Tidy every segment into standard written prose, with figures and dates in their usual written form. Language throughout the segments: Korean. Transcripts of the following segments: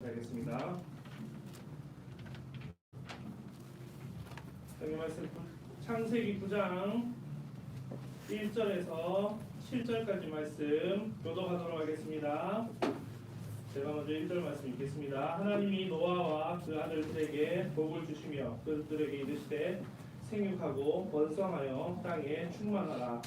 하겠습니다. 여기 말씀 창세기 9장 1절에서 7절까지 말씀 교독하도록 하겠습니다. 제가 먼저 1절 말씀 읽겠습니다. 하나님이 노아와 그 아들들에게 복을 주시며 그들에게 이르시되 생육하고 번성하여 땅에 충만하라.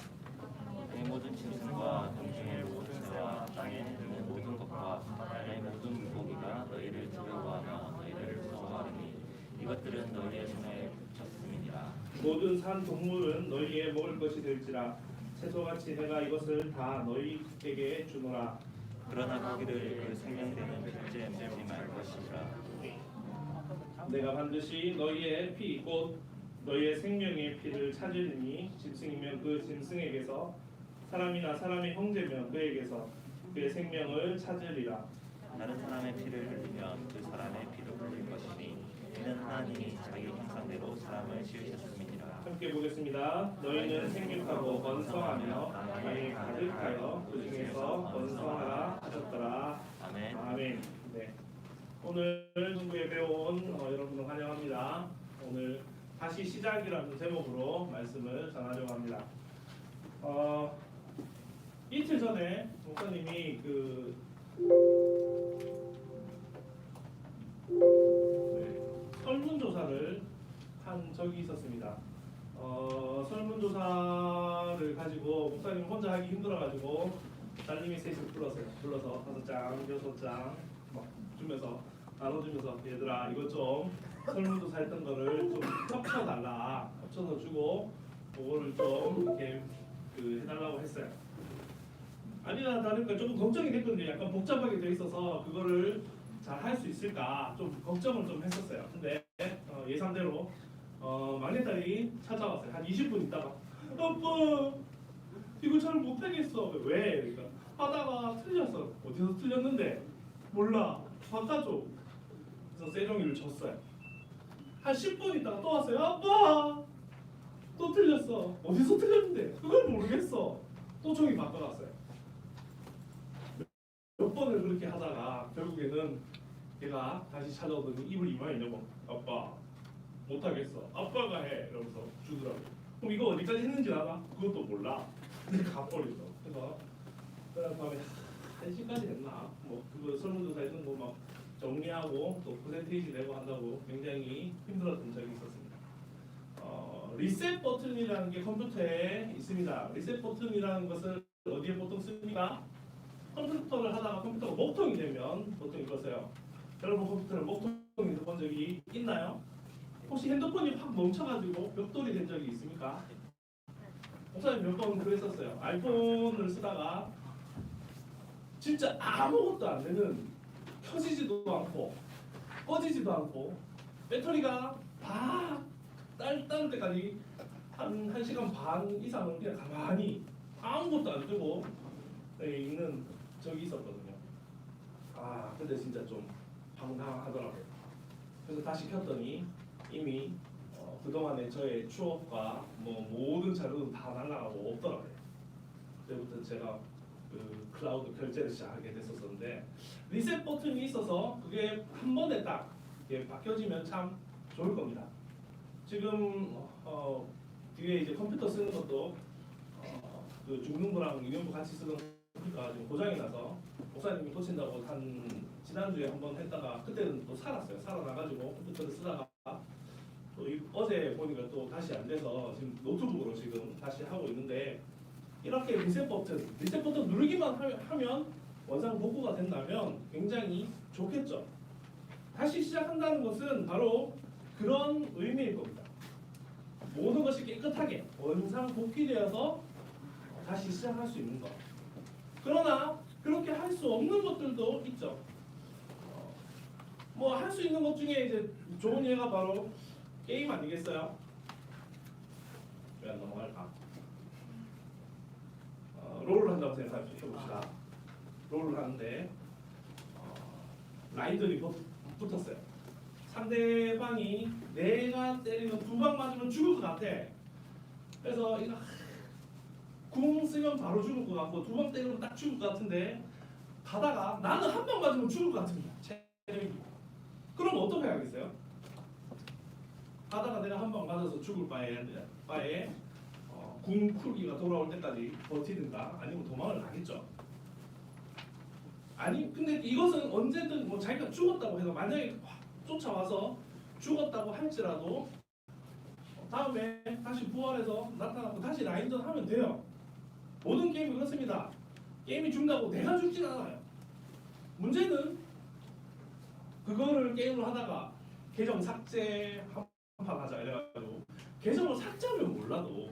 내 모든 짐승과 동중의 모든 새와 땅에 있는 모든 것과 바다의 모든 물고기가 너희를 두려워하며 너희를 무서워하니 이것들은 너희의 손에 붙였음이니라. 모든 산 동물은 너희의 먹을 것이 될지라 채소같이 내가 이것을 다 너희에게 주노라. 그러나 거기를 그 생명되는 빛에 먹지 말 것이라. 내가 반드시 너희의 피 곧 너희의 생명의 피를 찾으리니 짐승이면 그 짐승에게서 사람이나 사람의 형제면 그에게서 그의 생명을 찾으리라. 다른 사람의 피를 흘리면 그 사람의 피도 흘릴 것이니 이는 하나님이 자기 형상대로 사람을 지으셨음이니라. 함께 보겠습니다. 너희는 생육하고 번성하며 땅에 가득하여 그 중에서 번성하라 하셨더라. 아멘. 아멘. 네. 오늘 중부에 배운 여러분을 환영합니다. 오늘 다시 시작이라는 제목으로 말씀을 전하려고 합니다. 이틀 전에 목사님이 설문조사를 한 적이 있었습니다. 설문조사를 가지고 목사님 혼자 하기 힘들어가지고 딸님이 셋을 불러서 5장, 6장 막 주면서 나눠주면서 얘들아 이거 좀 설문조사 했던 거를 좀 합쳐서 주고 그거를 좀 이렇게 해달라고 했어요. 아니나 다를까 조금 걱정이 됐거든요. 약간 복잡하게 돼 있어서 그거를 잘 할 수 있을까 좀 걱정을 좀 했었어요. 근데 예상대로 막내딸이 찾아왔어요. 한 20분 있다가 아빠 이거 잘 못하겠어. 왜? 그러니까 하다가 틀렸어. 어디서 틀렸는데? 몰라. 바꿔줘. 그래서 세종이를 줬어요. 한 10분 있다가 또 왔어요. 아빠 또 틀렸어. 어디서 틀렸는데? 그걸 모르겠어. 또 종이 바꿔놨어요. 몇 번을 그렇게 하다가 결국에는 걔가 다시 찾아오더니 입을 이마에 내고 아빠 못하겠어. 아빠가 해. 이러면서 주더라고요. 그럼 이거 어디까지 했는지 알아? 그것도 몰라. 근데 가버리죠. 그래서 그날 밤에 1시까지 했나? 뭐 그거 설문조사 했는 거 막 정리하고 또 프레젠테이션 내고 한다고 굉장히 힘들었던 적이 있었습니다. 리셋 버튼이라는 게 컴퓨터에 있습니다. 리셋 버튼이라는 것을 어디에 보통 씁니까? 컴퓨터를 하다가 컴퓨터가 목통이 되면 보통 이거 써요. 여러분 컴퓨터를 목통이 본 적이 있나요? 혹시 핸드폰이 확 멈춰가지고 벽돌이 된 적이 있습니까? 목사님 몇 번 그랬었어요. 아이폰을 쓰다가 진짜 아무것도 안 되는 켜지지도 않고 꺼지지도 않고 배터리가 다 딸 때까지 한 1시간 반 이상은 그냥 가만히 아무것도 안 뜨고 있는 적이 있었거든요. 근데 진짜 좀 황당하더라고요. 그래서 다시 켰더니 이미 그동안의 저의 추억과 뭐 모든 자료는 다 날아가고 없더라고요. 그때부터 제가 클라우드 결제를 시작하게 됐었는데 리셋 버튼이 있어서 그게 한 번에 딱 바뀌어지면 참 좋을 겁니다. 지금 뒤에 이제 컴퓨터 쓰는 것도 그 중등부랑 유년부 같이 쓰는 컴퓨터가 지금 고장이 나서 목사님이 고친다고 한 지난주에 한번 했다가 그때는 또 살아나가지고 컴퓨터를 쓰다가 또 어제 보니까 또 다시 안 돼서 지금 노트북으로 지금 다시 하고 있는데 이렇게 리셋 버튼 누르기만 하면 원상 복구가 된다면 굉장히 좋겠죠. 다시 시작한다는 것은 바로 그런 의미일 겁니다. 모든 것이 깨끗하게 원상 복귀되어서 다시 시작할 수 있는 것. 그러나 그렇게 할 수 없는 것들도 있죠. 뭐 할 수 있는 것 중에 이제 좋은 예가 바로 게임 아니겠어요? 왜 안 넘어갈까? 롤을 한다고 생각해봅시다. 롤을 하는데 라인들이 붙었어요. 상대방이 내가 때리는 2방 맞으면 죽을 것 같아. 그래서 이거 궁 쓰면 바로 죽을 것 같고 2방 때리면 딱 죽을 것 같은데 가다가 나는 한 방 맞으면 죽을 것 같습니다. 체력이 맞아서 죽을 바에 궁쿨기가 돌아올 때까지 버티든가 아니면 도망을 가겠죠. 아니 근데 이것은 언제든 뭐 자기가 죽었다고 해서 만약에 확 쫓아와서 죽었다고 할지라도 다음에 다시 부활해서 나타나고 다시 라인전 하면 돼요. 모든 게임이 그렇습니다. 게임이 죽는다고 내가 죽진 않아요. 문제는 그거를 게임을 하다가 계정 삭제 한판 하자 이래가지고 계정을 삭제하면 몰라도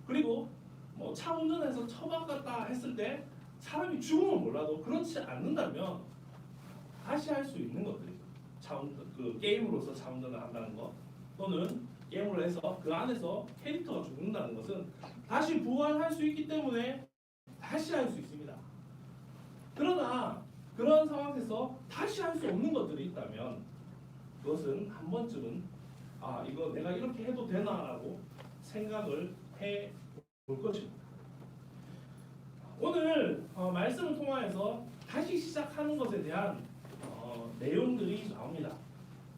그리고 뭐 차 운전해서 처박았다 했을 때 사람이 죽으면 몰라도 그렇지 않는다면 다시 할 수 있는 것들이 그 게임으로서 차 운전을 한다는 것 또는 게임으로 해서 그 안에서 캐릭터가 죽는다는 것은 다시 부활할 수 있기 때문에 다시 할 수 있습니다. 그러나 그런 상황에서 다시 할 수 없는 것들이 있다면 그것은 한 번쯤은 아 이거 내가 이렇게 해도 되나라고 생각을 해 볼 것입니다. 오늘 말씀을 통하여서 다시 시작하는 것에 대한 내용들이 나옵니다.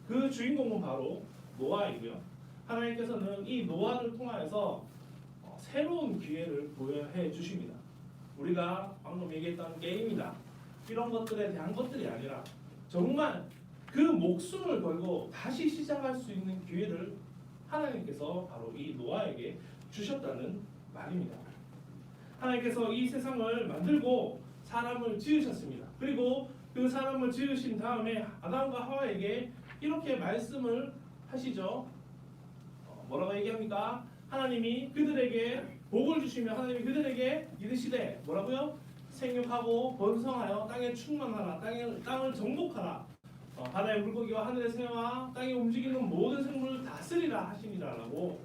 그 주인공은 바로 노아이고요. 하나님께서는 이 노아를 통하여서 새로운 기회를 부여해 주십니다. 우리가 방금 얘기했던 게임이나 이런 것들에 대한 것들이 아니라 정말 그 목숨을 걸고 다시 시작할 수 있는 기회를 하나님께서 바로 이 노아에게 주셨다는 말입니다. 하나님께서 이 세상을 만들고 사람을 지으셨습니다. 그리고 그 사람을 지으신 다음에 아담과 하와에게 이렇게 말씀을 하시죠. 뭐라고 얘기합니까? 하나님이 그들에게 복을 주시며 하나님이 그들에게 이르시되 뭐라고요? 생육하고 번성하여 땅에 충만하라. 땅을 정복하라. 바다의 물고기와 하늘의 새와 땅에 움직이는 모든 생물을 다스리라 하시니라라고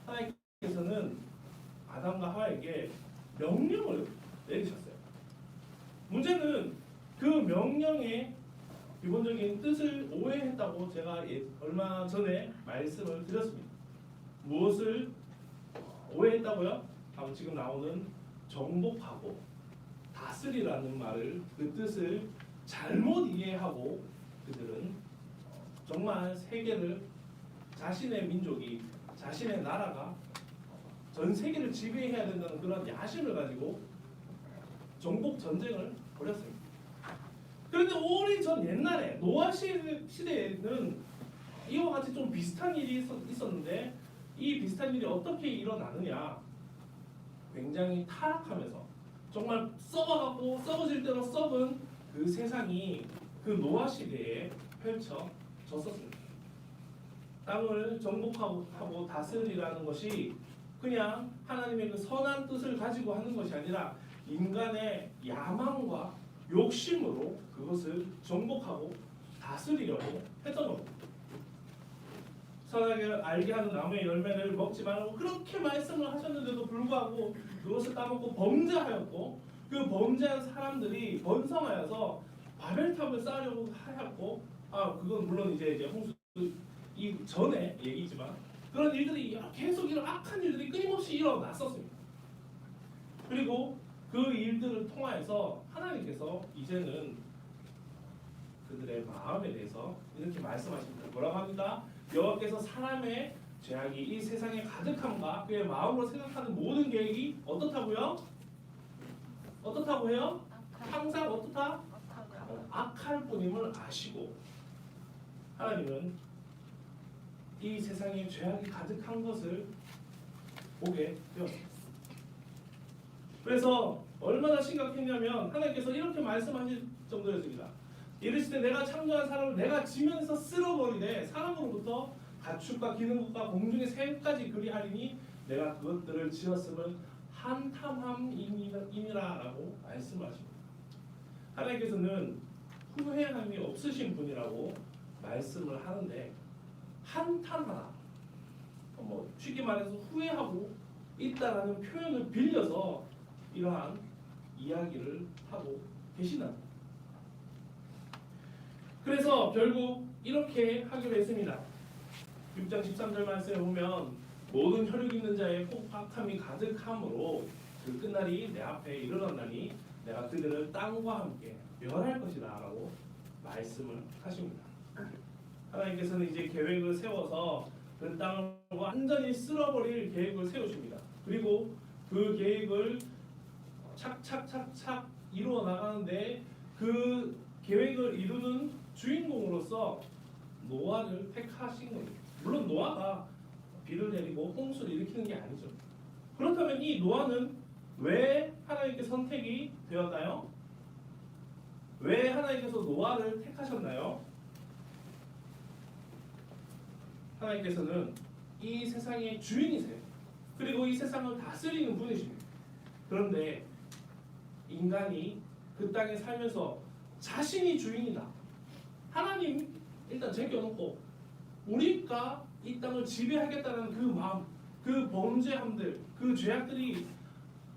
하나님께서는 아담과 하와에게 명령을 내리셨어요. 문제는 그 명령의 기본적인 뜻을 오해했다고 제가 얼마 전에 말씀을 드렸습니다. 무엇을 오해했다고요? 바로 지금 나오는 정복하고 다스리라는 말을 그 뜻을 잘못 이해하고 그들은 정말 세계를 자신의 민족이 자신의 나라가 전 세계를 지배해야 된다는 그런 야심을 가지고 정복 전쟁을 벌였습니다. 그런데 오래전 옛날에 노아 시대에는 이와 같이 좀 비슷한 일이 있었는데 이 비슷한 일이 어떻게 일어나느냐? 굉장히 타락하면서 정말 썩어가고 썩어질 대로 썩은 그 세상이 그 노아 시대에 펼쳐졌었습니다. 땅을 정복하고 다스리라는 것이 그냥 하나님의 그 선한 뜻을 가지고 하는 것이 아니라 인간의 야망과 욕심으로 그것을 정복하고 다스리려고 했던 겁니다. 선하게 알게 하는 나무의 열매를 먹지 말라고 그렇게 말씀을 하셨는데도 불구하고 그것을 따먹고 범죄하였고 그 범죄한 사람들이 번성하여서 바벨탑을 쌓으려고 하였고 그건 물론 이제 홍수 이 전에 얘기지만 그런 일들이 계속 이런 악한 일들이 끊임없이 일어났었습니다. 그리고 그 일들을 통하여서 하나님께서 이제는 그들의 마음에 대해서 이렇게 말씀하십니다. 뭐라고 합니까? 여호와께서 사람의 죄악이 이 세상에 가득함과 그의 마음으로 생각하는 모든 계획이 어떻다고요? 어떻다고 해요? 항상 어떻다? 악할 뿐임을 아시고 하나님은 이 세상에 죄악이 가득한 것을 보게 되었습니다. 그래서 얼마나 심각했냐면 하나님께서 이렇게 말씀하실 정도였습니다. 이르시되 내가 창조한 사람을 내가 지면서 쓸어버리되 사람으로부터 가축과 기능과 공중의 새까지 그리하리니 내가 그것들을 지었음을 한탐함이니라라고 말씀하십니다. 하나님께서는 후회함이 없으신 분이라고 말씀을 하는데 한탄하다. 쉽게 말해서 후회하고 있다라는 표현을 빌려서 이러한 이야기를 하고 계시다. 그래서 결국 이렇게 하기로 했습니다. 6장 13절 말씀에 보면 모든 혈육 있는 자의 폭박함이 가득함으로 그 끝날이 내 앞에 이르렀나니 내가 그들을 땅과 함께 멸할 것이다 라고 말씀을 하십니다. 하나님께서는 이제 계획을 세워서 그 땅을 완전히 쓸어버릴 계획을 세우십니다. 그리고 그 계획을 착착착착 이루어 나가는데 그 계획을 이루는 주인공으로서 노아를 택하신 겁니다. 물론 노아가 비를 내리고 홍수를 일으키는 게 아니죠. 그렇다면 이 노아는 왜 하나님께 선택이 되었나요? 왜 하나님께서 노아를 택하셨나요? 하나님께서는 이 세상의 주인이세요. 그리고 이 세상을 다스리는 분이십니다. 그런데 인간이 그 땅에 살면서 자신이 주인이다. 하나님 일단 제껴놓고 우리가 이 땅을 지배하겠다는 그 마음, 그 범죄함들, 그 죄악들이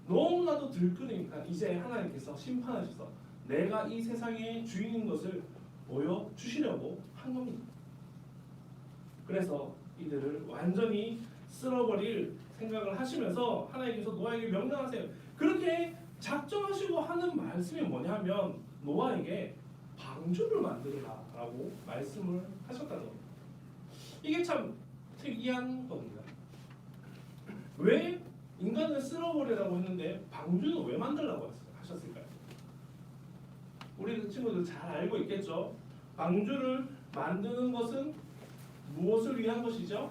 너무나도 들끓으니까 이제 하나님께서 심판하셔서 내가 이 세상의 주인인 것을 보여주시려고 한 겁니다. 그래서 이들을 완전히 쓸어버릴 생각을 하시면서 하나님께서 노아에게 명령하세요. 그렇게 작정하시고 하는 말씀이 뭐냐면 노아에게 방주를 만들라라고 말씀을 하셨다는 겁니다. 이게 참 특이한 겁니다. 왜 인간을 쓸어버리라고 했는데 방주는 왜 만들라고 하셨을까요? 우리 친구들 잘 알고 있겠죠? 방주를 만드는 것은 무엇을 위한 것이죠?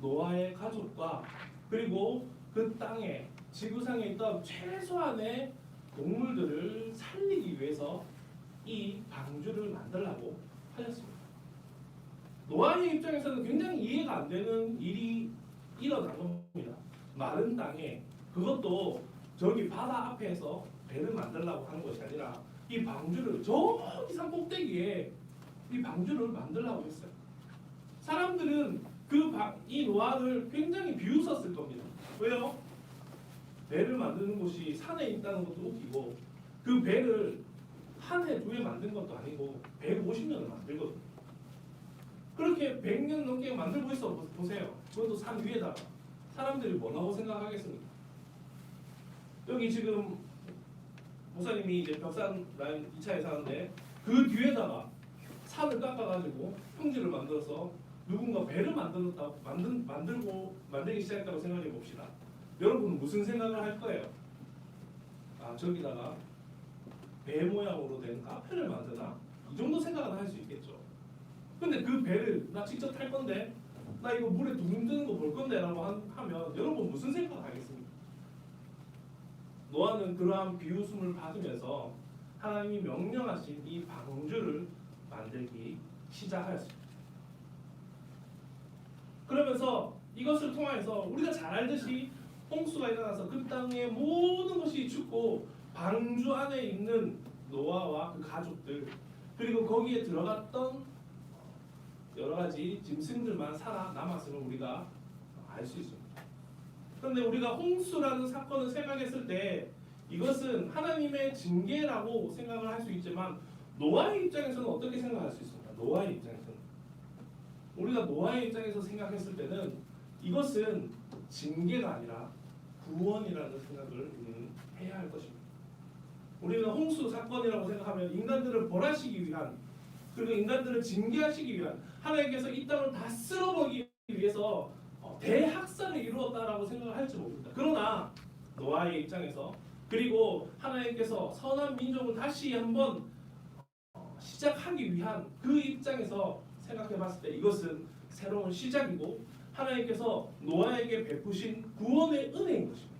노아의 가족과 그리고 그 땅에 지구상에 있던 최소한의 동물들을 살리기 위해서 이 방주를 만들라고 하셨습니다. 노아의 입장에서는 굉장히 이해가 안 되는 일이 일어난 겁니다. 마른 땅에 그것도 저기 바다 앞에서 배를 만들라고 하는 것이 아니라 이 방주를 저기 산 꼭대기에 이 방주를 만들라고 했어요. 사람들은 이 노아를 굉장히 비웃었을 겁니다. 왜요? 배를 만드는 곳이 산에 있다는 것도 웃기고 그 배를 한 해, 두 해 만든 것도 아니고 150년을 만들거든요. 그렇게 100년 넘게 만들고 있어 보세요. 그것도 산 위에다가 사람들이 뭐라고 생각하겠습니까? 여기 지금 목사님이 이제 벽산 라인 2차에 사는데 그 뒤에다가 산을 깎아가지고 평지를 만들어서 누군가 배를 만들기 시작했다고 생각해 봅시다. 여러분은 무슨 생각을 할 거예요? 아, 저기다가 배 모양으로 된 카페를 만드나? 이 정도 생각은 할 수 있겠죠. 근데 그 배를 나 직접 탈 건데 나 이거 물에 둥둥 뜨는 거 볼 건데 라고 하면 여러분 무슨 생각 하겠습니까? 노아는 그러한 비웃음을 받으면서 하나님이 명령하신 이 방주를 만들기 시작하였습니다. 그러면서 이것을 통해서 우리가 잘 알듯이 홍수가 일어나서 그 땅의 모든 것이 죽고 방주 안에 있는 노아와 그 가족들 그리고 거기에 들어갔던 여러 가지 짐승들만 살아남았음을 우리가 알 수 있습니다. 그런데 우리가 홍수라는 사건을 생각했을 때 이것은 하나님의 징계라고 생각을 할 수 있지만 노아의 입장에서는 어떻게 생각할 수 있습니까? 노아의 입장에서는 우리가 노아의 입장에서 생각했을 때는 이것은 징계가 아니라 구원이라는 생각을 우리는 해야 할 것입니다. 우리는 홍수 사건이라고 생각하면 인간들을 벌하시기 위한 그리고 인간들을 징계하시기 위한 하나님께서 이 땅을 다 쓸어버리기 위해서 대학살을 이루었다라고 생각을 할지 모릅니다. 그러나 노아의 입장에서 그리고 하나님께서 선한 민족을 다시 한번 시작하기 위한 그 입장에서 생각해 봤을 때 이것은 새로운 시작이고 하나님께서 노아에게 베푸신 구원의 은혜인 것입니다.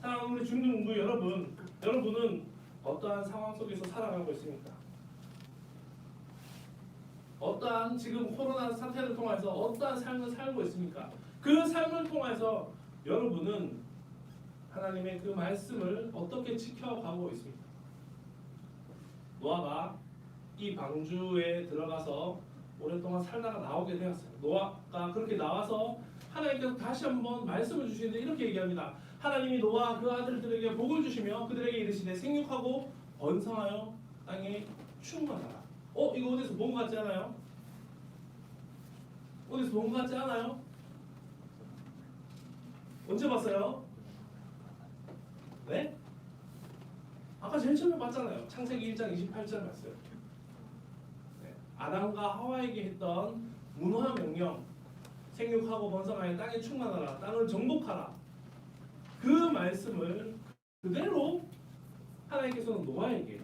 사랑하는 우리 중등부 여러분은 어떠한 상황 속에서 살아가고 있습니까? 어떠한 지금 코로나 사태를 통해서 어떠한 삶을 살고 있습니까? 그 삶을 통해서 여러분은 하나님의 그 말씀을 어떻게 지켜가고 있습니까? 노아가 이 방주에 들어가서 오랫동안 살다가 나오게 되었어요. 노아가 그렇게 나와서 하나님께서 다시 한번 말씀을 주시는데 이렇게 얘기합니다. 하나님이 노아 그 아들들에게 복을 주시며 그들에게 이르시되 생육하고 번성하여 땅에 충만하라. 이거 어디서 본 것 같지 않아요? 어디서 본 것 같지 않아요? 언제 봤어요? 네? 아까 제일 처음에 봤잖아요. 창세기 1장 28절 봤어요. 네. 아담과 하와에게 했던 문화 명령, 생육하고 번성하여 땅에 충만하라, 땅을 정복하라. 그 말씀을 그대로 하나님께서는 노아에게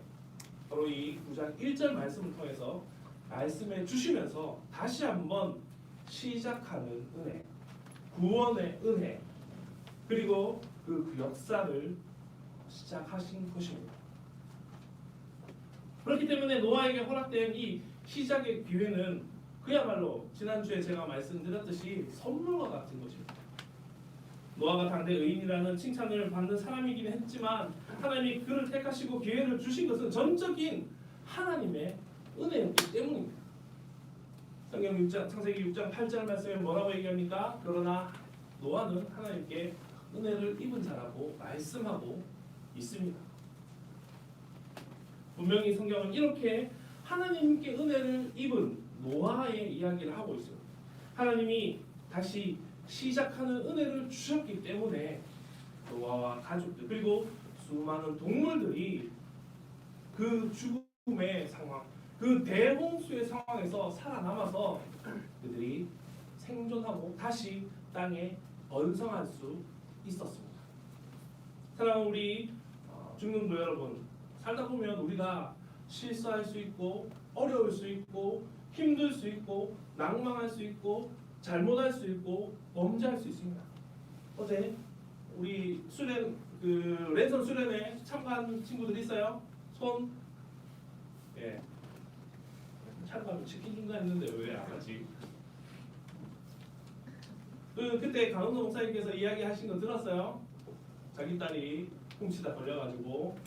바로 이 9장 1절 말씀을 통해서 말씀해 주시면서 다시 한번 시작하는 은혜, 구원의 은혜, 그리고 그 역사를 시작하신 것입니다. 그렇기 때문에 노아에게 허락된 이 시작의 기회는 그야말로 지난주에 제가 말씀드렸듯이 선물과 같은 것입니다. 노아가 당대 의인이라는 칭찬을 받는 사람이긴 했지만 하나님이 그를 택하시고 기회를 주신 것은 전적인 하나님의 은혜였기 때문입니다. 성경 6장, 창세기 6장 8절 말씀에 뭐라고 얘기합니까? 그러나 노아는 하나님께 은혜를 입은 자라고 말씀하고 있습니다. 분명히 성경은 이렇게 하나님께 은혜를 입은 노아의 이야기를 하고 있어요. 하나님이 다시 시작하는 은혜를 주셨기 때문에 노아와 가족들 그리고 수많은 동물들이 그 죽음의 상황, 그 대홍수의 상황에서 살아남아서 그들이 생존하고 다시 땅에 번성할 수 있었습니다. 사랑하는 우리 중등부 여러분, 살다 보면 우리가 실수할 수 있고 어려울 수 있고 힘들 수 있고 낭망할 수 있고 잘못할 수 있고 범죄할 수 있습니다. 어제 우리 수련 랜선 수련회 참가한 친구들 있어요? 손? 예. 참가하면 치킨 준다 했는데 왜 안 하지? 그때 강은호 목사님께서 이야기하신 거 들었어요? 자기 딸이 훔치다 걸려가지고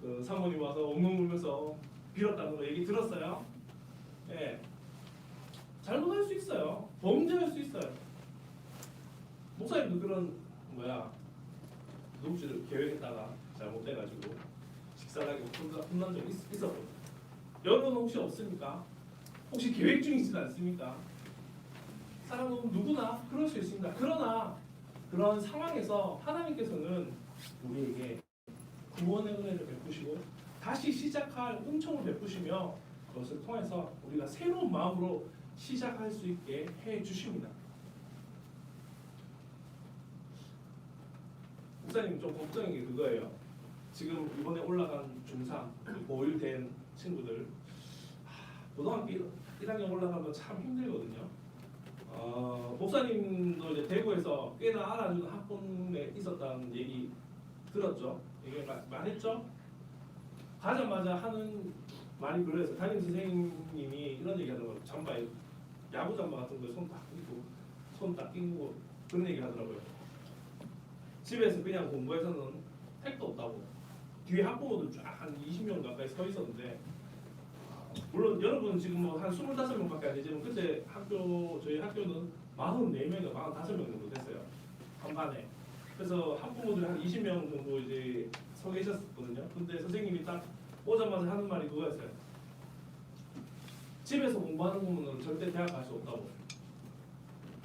그 사모님 와서 엉엉 울면서 빌었다는 거 얘기 들었어요? 예. 잘못할 수 있어요. 범죄할 수 있어요. 목사님도 그런 녹취를 계획했다가 잘못돼가지고 식사하게 혼난 적이 있었거든요. 여러분 혹시 없습니까? 혹시 계획 중이시지 않습니까? 사람은 누구나 그럴 수 있습니다. 그러나 그런 상황에서 하나님께서는 우리에게 구원의 은혜를 베푸시고 다시 시작할 은총을 베푸시며 그것을 통해서 우리가 새로운 마음으로 시작할 수 있게 해 주십니다. 목사님 좀 걱정인 게 그거예요. 지금 이번에 올라간 중3, 고1 된 친구들 고등학교 1학년 올라가면 참 힘들거든요. 목사님도 이제 대구에서 꽤나 알아주는 학번에 있었다는 얘기 들었죠. 이게 말했죠. 가자마자 하는 말이 그래서 담임 선생님이 이런 얘기하더라고요. 잠바에 야구 잠바 같은 거에 손 딱 끼고 손 딱 끼고 그런 얘기 하더라고요. 집에서 그냥 공부해서는 택도 없다고. 뒤에 학부모들 쫙 한 20명 가까이 서 있었는데 물론 여러분 지금 뭐 한 25명밖에 안 되지만 그때 저희 학교는 44명인가 45명 정도 됐어요. 한 반에. 그래서 학부모들이 한 20명 정도 이제 서 계셨거든요. 근데 선생님이 딱 오자마자 하는 말이 그거였어요. 집에서 공부하는 거면 절대 대학 갈 수 없다고.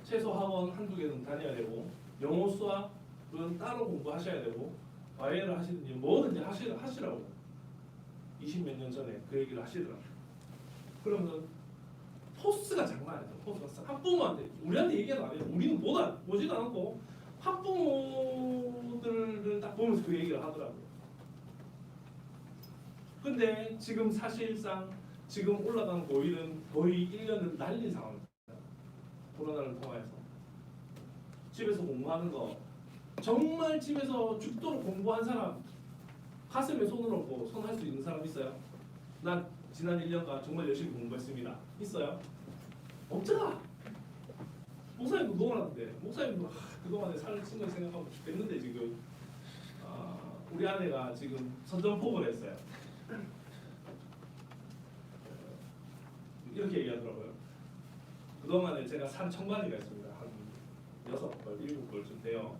최소 학원 한두 개는 다녀야 되고 영어 수학은 따로 공부하셔야 되고 YL을 하시든지 뭐든지 하시라고. 20몇 년 전에 그 얘기를 하시더라고요. 그러면 포스가 장난 아니죠. 포스가 학부모한테 우리한테 얘기는 안 해요. 우리는 보지도 않고 학부모들을 딱 보면서 그 얘기를 하더라고요. 근데 지금 사실상 지금 올라간 고1은 거의 1년을 날린 상황입니다. 코로나를 통해서 집에서 공부하는 거 정말 집에서 죽도록 공부한 사람 가슴에 손을 얹고 손 할 수 있는 사람 있어요? 난 지난 1년간 정말 열심히 공부했습니다. 있어요? 없잖아. 목사님도 그동안 하는데 목사님도 그동안에 살을 친 걸 생각하면 죽겠는데 지금 우리 아내가 지금 선전포고를 했어요. 이렇게 얘기하더라고요. 그동안에 제가 산 청바지가 있습니다. 한 6벌, 7벌쯤 돼요.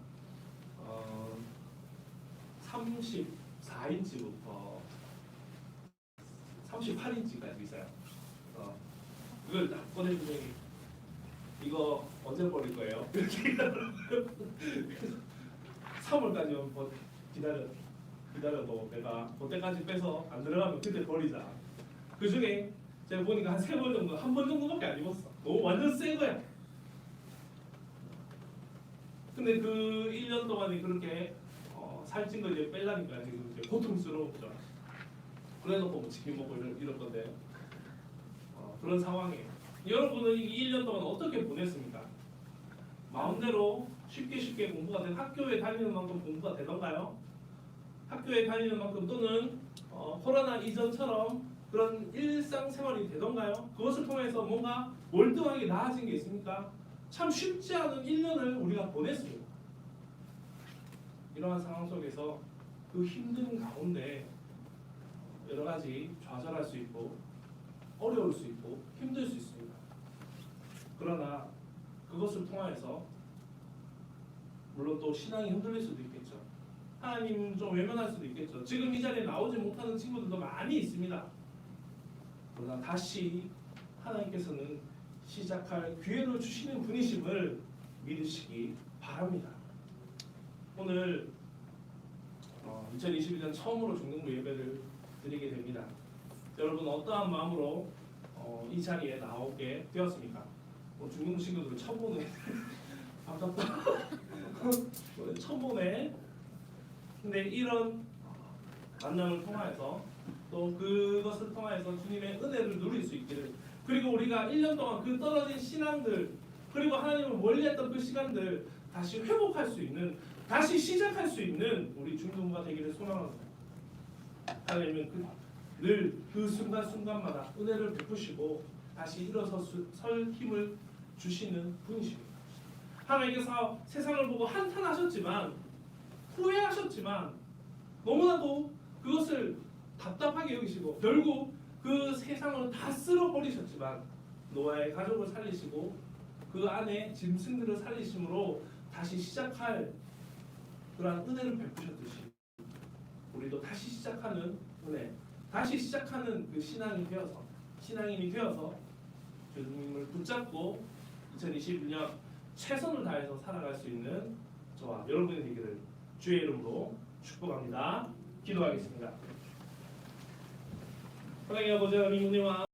34인치부터 38인치까지 있어요. 이걸 딱 꺼내주더니 이거 언제 버릴 거예요? 이렇게 얘기하더라고요. 3월까지만 기다려도 내가 그때까지 빼서 안 들어가면 그때 버리자. 그 중에 제가 보니까 한 3번 정도, 한 번 정도밖에 안 입었어. 너무 완전 새 거야. 근데 그 1년 동안에 그렇게 살찐 거 이제 빼려니까 지금 이제 고통스러웠죠. 그래놓고 뭐 치킨 먹고 이런 건데 그런 상황이에요. 여러분은 이 1년 동안 어떻게 보냈습니까? 마음대로 쉽게 공부가 된 학교에 다니는 만큼 공부가 되던가요? 학교에 다니는 만큼 또는 코로나 이전처럼 그런 일상생활이 되던가요? 그것을 통해서 뭔가 월등하게 나아진 게 있습니까? 참 쉽지 않은 1년을 우리가 보냈습니다. 이러한 상황 속에서 그 힘든 가운데 여러 가지 좌절할 수 있고 어려울 수 있고 힘들 수 있습니다. 그러나 그것을 통하여서 물론 또 신앙이 흔들릴 수도 있겠죠. 하나님 좀 외면할 수도 있겠죠. 지금 이 자리에 나오지 못하는 친구들도 많이 있습니다. 그러나 다시 하나님께서는 시작할 기회를 주시는 분이심을 믿으시기 바랍니다. 오늘 2021년 처음으로 중등부 예배를 드리게 됩니다. 여러분 어떠한 마음으로 이 자리에 나오게 되었습니까? 중등부 친구들을 처음 보네. 반갑다. 처음 보네. 근데 이런 만남을 통하여서 또 그것을 통하여서 주님의 은혜를 누릴 수 있기를, 그리고 우리가 1년 동안 그 떨어진 신앙들 그리고 하나님을 멀리했던 그 시간들 다시 회복할 수 있는, 다시 시작할 수 있는 우리 중등부가 되기를 소망합니다. 하나님은 늘 그 순간순간마다 은혜를 베푸시고 다시 일어설 힘을 주시는 분이십니다. 하나님께서 세상을 보고 한탄하셨지만, 후회하셨지만, 너무나도 그것을 답답하게 여기시고 결국 그 세상을 다 쓸어버리셨지만 노아의 가족을 살리시고 그 안에 짐승들을 살리심으로 다시 시작할 그러한 은혜를 베푸셨듯이 우리도 다시 시작하는 은혜, 다시 시작하는 그 신앙인이 되어서 주님을 붙잡고 2021년 최선을 다해서 살아갈 수 있는 저와 여러분이 되기를 주의 이름으로 축복합니다. 기도하겠습니다. 하나님 아버지, 하나님 은혜와